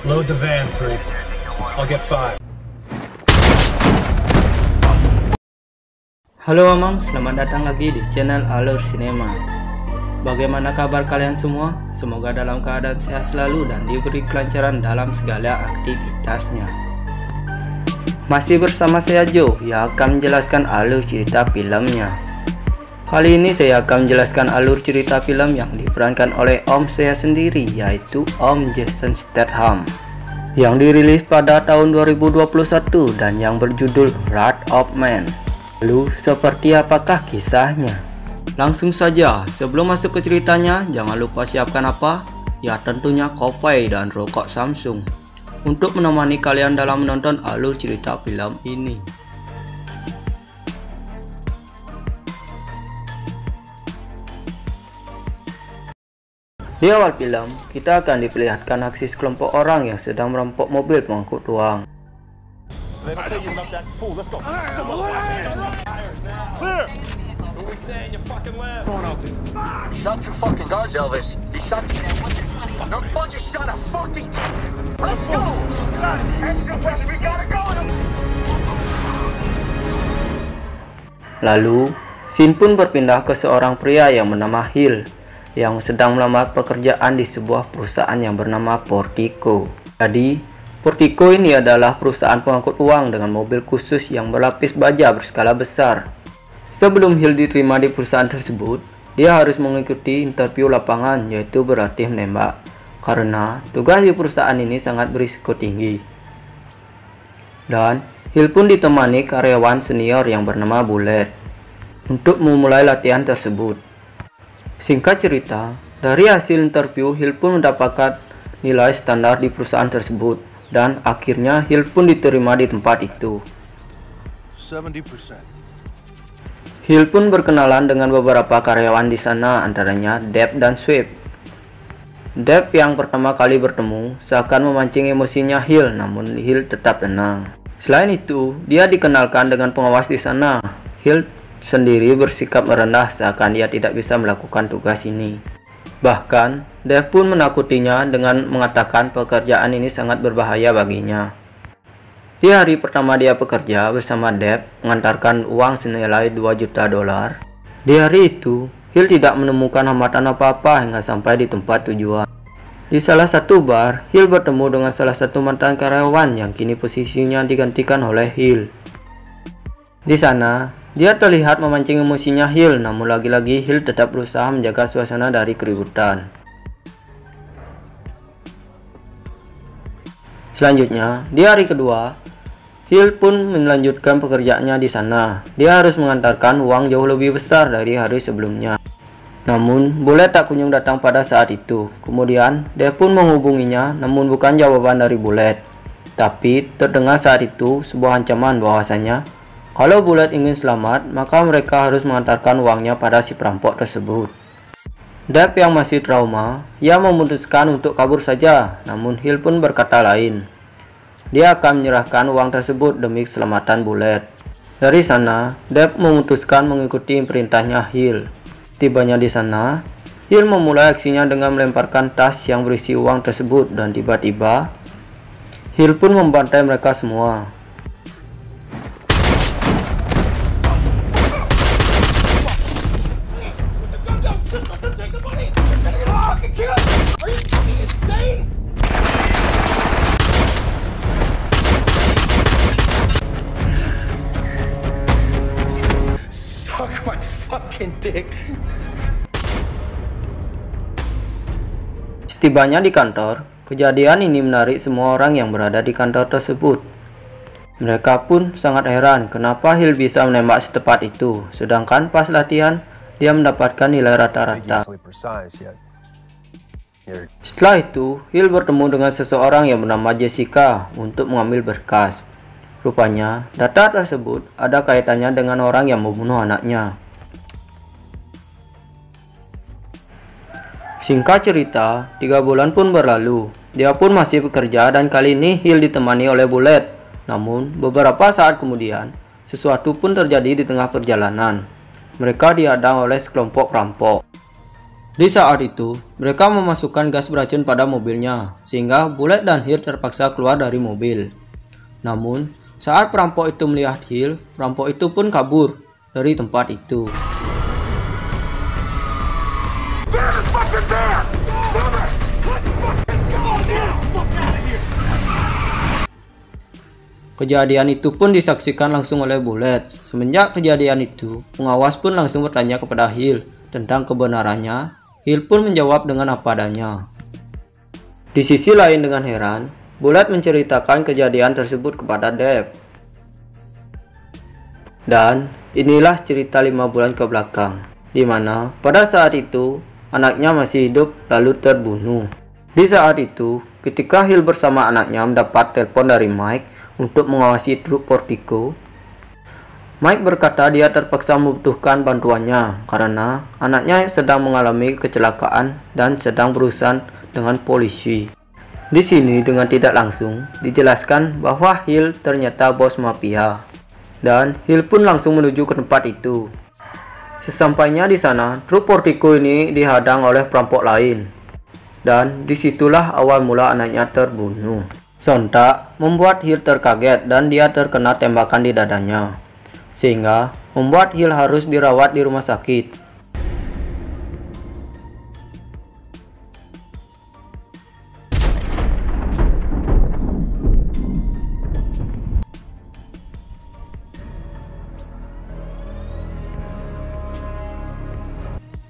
Load the van, 3. I'll get 5. Halo Mamang, selamat datang lagi di channel Alur Cinema. Bagaimana kabar kalian semua? Semoga dalam keadaan sehat selalu dan diberi kelancaran dalam segala aktivitasnya. Masih bersama saya Joe yang akan menjelaskan alur cerita filmnya. Kali ini saya akan menjelaskan alur cerita film yang diperankan oleh om saya sendiri, yaitu Om Jason Statham, yang dirilis pada tahun 2021 dan yang berjudul Wrath of Man. Lalu seperti apakah kisahnya? Langsung saja, sebelum masuk ke ceritanya, jangan lupa siapkan apa? Ya tentunya kopi dan rokok Samsung untuk menemani kalian dalam menonton alur cerita film ini. Di awal film, kita akan diperlihatkan aksi sekelompok orang yang sedang merampok mobil pengangkut uang. Shot two fucking guards, Elvis. He shot. No, just shot a fucking. Let's go. Exit west. We gotta go. Lalu, scene pun berpindah ke seorang pria yang bernama Hill yang sedang melamar pekerjaan di sebuah perusahaan yang bernama Portico. Jadi, Portico ini adalah perusahaan pengangkut uang dengan mobil khusus yang berlapis baja berskala besar. Sebelum Hill diterima di perusahaan tersebut, dia harus mengikuti interview lapangan, yaitu berlatih menembak, karena tugas di perusahaan ini sangat berisiko tinggi. Dan Hill pun ditemani karyawan senior yang bernama Bullet untuk memulai latihan tersebut. Singkat cerita, dari hasil interview, Hill pun mendapatkan nilai standar di perusahaan tersebut, dan akhirnya Hill pun diterima di tempat itu. 70%. Hill pun berkenalan dengan beberapa karyawan di sana, antaranya Deb dan Swift. Deb yang pertama kali bertemu seakan memancing emosinya Hill, namun Hill tetap tenang. Selain itu, dia dikenalkan dengan pengawas di sana. Hill sendiri bersikap merendah seakan dia tidak bisa melakukan tugas ini. Bahkan, Deb pun menakutinya dengan mengatakan pekerjaan ini sangat berbahaya baginya. Di hari pertama dia bekerja bersama Deb mengantarkan uang senilai 2 juta dolar. Di hari itu, Hill tidak menemukan hambatan apa-apa hingga sampai di tempat tujuan. Di salah satu bar, Hill bertemu dengan salah satu mantan karyawan yang kini posisinya digantikan oleh Hill. Di sana, dia terlihat memancing emosinya Hill, namun lagi-lagi Hill tetap berusaha menjaga suasana dari keributan. Selanjutnya, di hari kedua, Hill pun melanjutkan pekerjaannya di sana. Dia harus mengantarkan uang jauh lebih besar dari hari sebelumnya. Namun, Bullet tak kunjung datang pada saat itu. Kemudian, dia pun menghubunginya, namun bukan jawaban dari Bullet. Tapi, terdengar saat itu sebuah ancaman bahwasanya kalau Bullet ingin selamat, maka mereka harus mengantarkan uangnya pada si perampok tersebut. Deb yang masih trauma, ia memutuskan untuk kabur saja, namun Hill pun berkata lain. Dia akan menyerahkan uang tersebut demi keselamatan Bullet. Dari sana, Deb memutuskan mengikuti perintahnya Hill. Tibanya di sana, Hill memulai aksinya dengan melemparkan tas yang berisi uang tersebut dan tiba-tiba, Hill pun membantai mereka semua. Suck my fucking dick. Setibanya di kantor, kejadian ini menarik semua orang yang berada di kantor tersebut. Mereka pun sangat heran kenapa Hill bisa menembak secepat itu, sedangkan pas latihan dia mendapatkan nilai rata-rata. Setelah itu, Hill bertemu dengan seseorang yang bernama Jessica untuk mengambil berkas. Rupanya, data tersebut ada kaitannya dengan orang yang membunuh anaknya. Singkat cerita, 3 bulan pun berlalu. Dia pun masih bekerja dan kali ini Hill ditemani oleh Bullet. Namun, beberapa saat kemudian, sesuatu pun terjadi di tengah perjalanan. Mereka dihadang oleh sekelompok perampok. Di saat itu, mereka memasukkan gas beracun pada mobilnya, sehingga Bullet dan Hill terpaksa keluar dari mobil. Namun, saat perampok itu melihat Hill, perampok itu pun kabur dari tempat itu. Kejadian itu pun disaksikan langsung oleh Bullet. Semenjak kejadian itu, pengawas pun langsung bertanya kepada Hill tentang kebenarannya. Hill pun menjawab dengan apa adanya. Di sisi lain dengan heran, Bullet menceritakan kejadian tersebut kepada Deb. Dan inilah cerita 5 bulan ke belakang, di mana pada saat itu anaknya masih hidup lalu terbunuh. Di saat itu, ketika Hill bersama anaknya mendapat telepon dari Mike untuk mengawasi truk Portico, Mike berkata dia terpaksa membutuhkan bantuannya karena anaknya sedang mengalami kecelakaan dan sedang berurusan dengan polisi. Di sini dengan tidak langsung dijelaskan bahwa Hill ternyata bos mafia, dan Hill pun langsung menuju ke tempat itu. Sesampainya di sana, truk Portico ini dihadang oleh perampok lain, dan disitulah awal mula anaknya terbunuh. Sontak membuat Hill terkaget dan dia terkena tembakan di dadanya, sehingga membuat Hill harus dirawat di rumah sakit.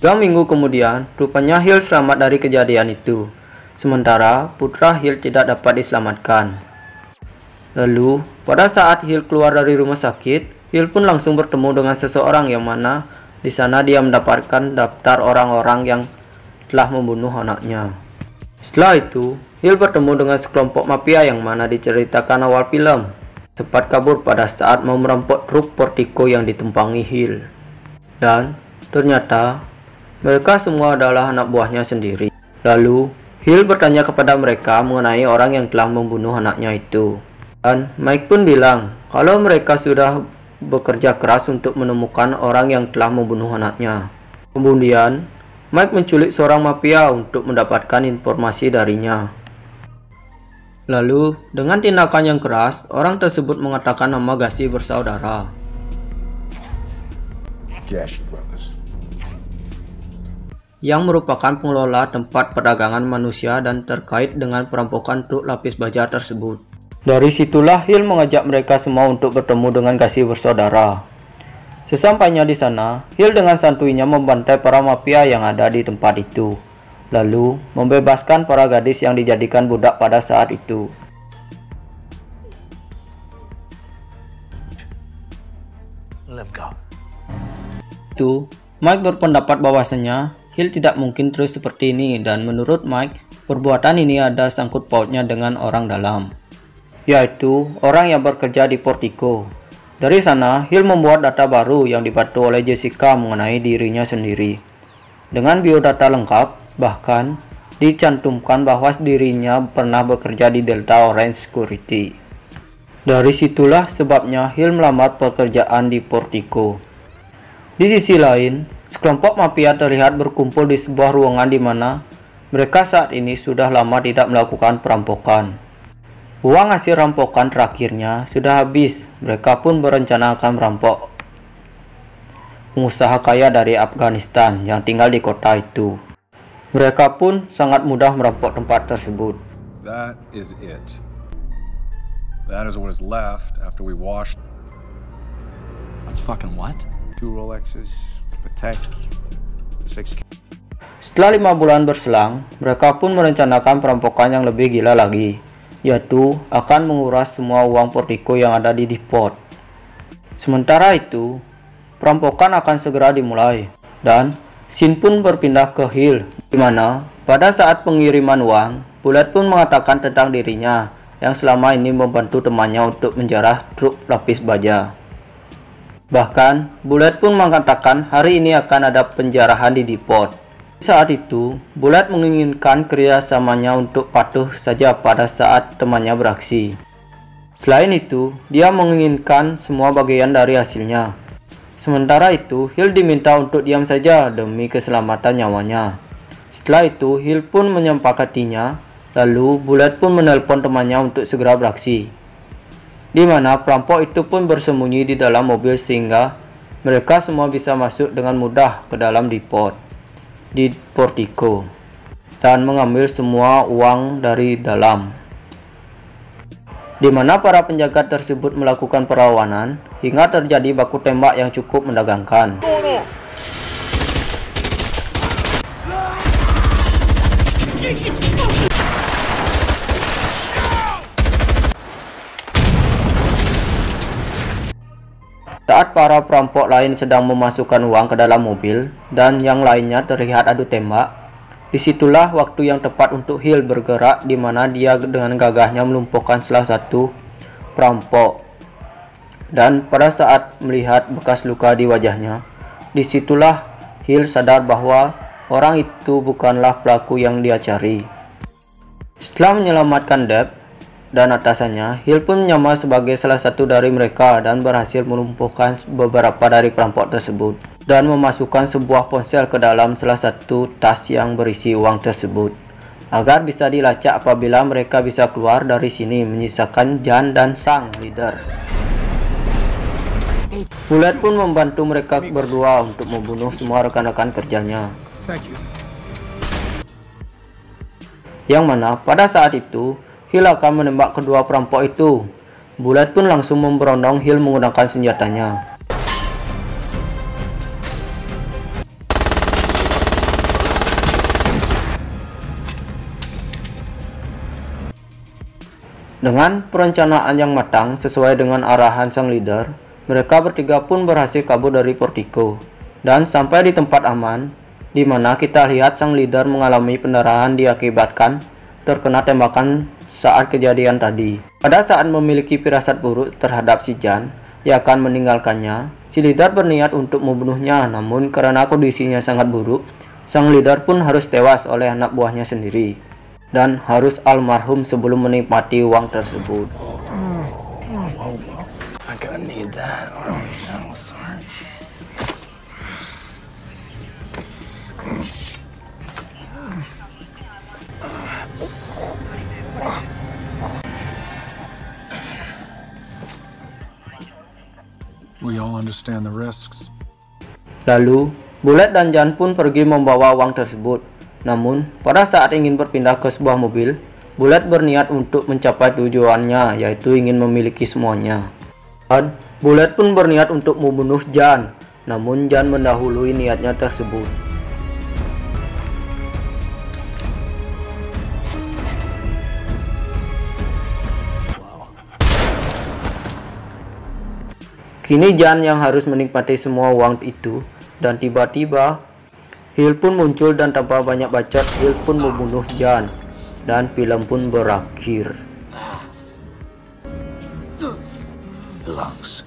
Dua minggu kemudian, rupanya Hill selamat dari kejadian itu, sementara putra Hill tidak dapat diselamatkan. Lalu, pada saat Hill keluar dari rumah sakit, Hill pun langsung bertemu dengan seseorang yang mana di sana dia mendapatkan daftar orang-orang yang telah membunuh anaknya. Setelah itu, Hill bertemu dengan sekelompok mafia yang mana diceritakan awal film, sempat kabur pada saat mau merampok truk Portico yang ditumpangi Hill. Dan ternyata mereka semua adalah anak buahnya sendiri. Lalu, Hill bertanya kepada mereka mengenai orang yang telah membunuh anaknya itu. Dan Mike pun bilang kalau mereka sudah bekerja keras untuk menemukan orang yang telah membunuh anaknya. Kemudian, Mike menculik seorang mafia untuk mendapatkan informasi darinya. Lalu, dengan tindakan yang keras, orang tersebut mengatakan nama Gacy bersaudara. Gacy Brothers. Yang merupakan pengelola tempat perdagangan manusia dan terkait dengan perampokan truk lapis baja tersebut. Dari situlah Hill mengajak mereka semua untuk bertemu dengan Gacy bersaudara. Sesampainya di sana, Hill dengan santuinya membantai para mafia yang ada di tempat itu, lalu membebaskan para gadis yang dijadikan budak pada saat itu. Itu, Mike berpendapat bahwasanya Hill tidak mungkin terus seperti ini, dan menurut Mike, perbuatan ini ada sangkut pautnya dengan orang dalam, yaitu orang yang bekerja di Portico. Dari sana, Hill membuat data baru yang dibantu oleh Jessica mengenai dirinya sendiri. Dengan biodata lengkap, bahkan dicantumkan bahwa dirinya pernah bekerja di Delta Orange Security. Dari situlah sebabnya Hill melamar pekerjaan di Portico. Di sisi lain, sekelompok mafia terlihat berkumpul di sebuah ruangan di mana mereka saat ini sudah lama tidak melakukan perampokan. Uang hasil rampokan terakhirnya sudah habis. Mereka pun berencana akan merampok pengusaha kaya dari Afghanistan yang tinggal di kota itu. Mereka pun sangat mudah merampok tempat tersebut. That is it. That is what is left after we washed. That's fucking what? 2 Rolexes, Patek, 6. Setelah 5 bulan berselang, mereka pun merencanakan perampokan yang lebih gila lagi, yaitu akan menguras semua uang Portico yang ada di depot. Sementara itu, perampokan akan segera dimulai, dan scene pun berpindah ke Hill, di mana pada saat pengiriman uang, Bullet pun mengatakan tentang dirinya yang selama ini membantu temannya untuk menjarah truk lapis baja. Bahkan, Bullet pun mengatakan hari ini akan ada penjarahan di depot. Saat itu, Bullet menginginkan kerjasamanya untuk patuh saja pada saat temannya beraksi. Selain itu, dia menginginkan semua bagian dari hasilnya. Sementara itu, Hill diminta untuk diam saja demi keselamatan nyawanya. Setelah itu, Hill pun menyepakatinya, lalu Bullet pun menelpon temannya untuk segera beraksi. Di mana perampok itu pun bersembunyi di dalam mobil sehingga mereka semua bisa masuk dengan mudah ke dalam depot di Portico dan mengambil semua uang dari dalam. Di mana para penjaga tersebut melakukan perlawanan hingga terjadi baku tembak yang cukup menegangkan. Saat para perampok lain sedang memasukkan uang ke dalam mobil dan yang lainnya terlihat adu tembak, disitulah waktu yang tepat untuk Hill bergerak, di mana dia dengan gagahnya melumpuhkan salah satu perampok. Dan pada saat melihat bekas luka di wajahnya, disitulah Hill sadar bahwa orang itu bukanlah pelaku yang dia cari. Setelah menyelamatkan Depp dan atasannya, Hill pun menyamar sebagai salah satu dari mereka dan berhasil melumpuhkan beberapa dari perampok tersebut dan memasukkan sebuah ponsel ke dalam salah satu tas yang berisi uang tersebut agar bisa dilacak apabila mereka bisa keluar dari sini, menyisakan Jan dan sang leader. Bullet pun membantu mereka berdua untuk membunuh semua rekan-rekan kerjanya. Yang mana pada saat itu Hill akan menembak kedua perampok itu. Bullet pun langsung memberondong Hill menggunakan senjatanya. Dengan perencanaan yang matang sesuai dengan arahan sang leader, mereka bertiga pun berhasil kabur dari Portico dan sampai di tempat aman, di mana kita lihat sang leader mengalami pendarahan diakibatkan terkena tembakan saat kejadian tadi. Pada saat memiliki firasat buruk terhadap si Jan yang akan meninggalkannya, si leader berniat untuk membunuhnya, namun karena kondisinya sangat buruk, sang leader pun harus tewas oleh anak buahnya sendiri dan harus almarhum sebelum menikmati uang tersebut. I'm gonna need that. Oh, sorry. We all understand the risks. Lalu, Bullet dan Jan pun pergi membawa uang tersebut. Namun, pada saat ingin berpindah ke sebuah mobil, Bullet berniat untuk mencapai tujuannya, yaitu ingin memiliki semuanya. Dan Bullet pun berniat untuk membunuh Jan, namun Jan mendahului niatnya tersebut. Kini Jan yang harus menikmati semua uang itu, dan tiba-tiba Hill pun muncul dan tanpa banyak bacot Hill pun membunuh Jan dan film pun berakhir. Lungs.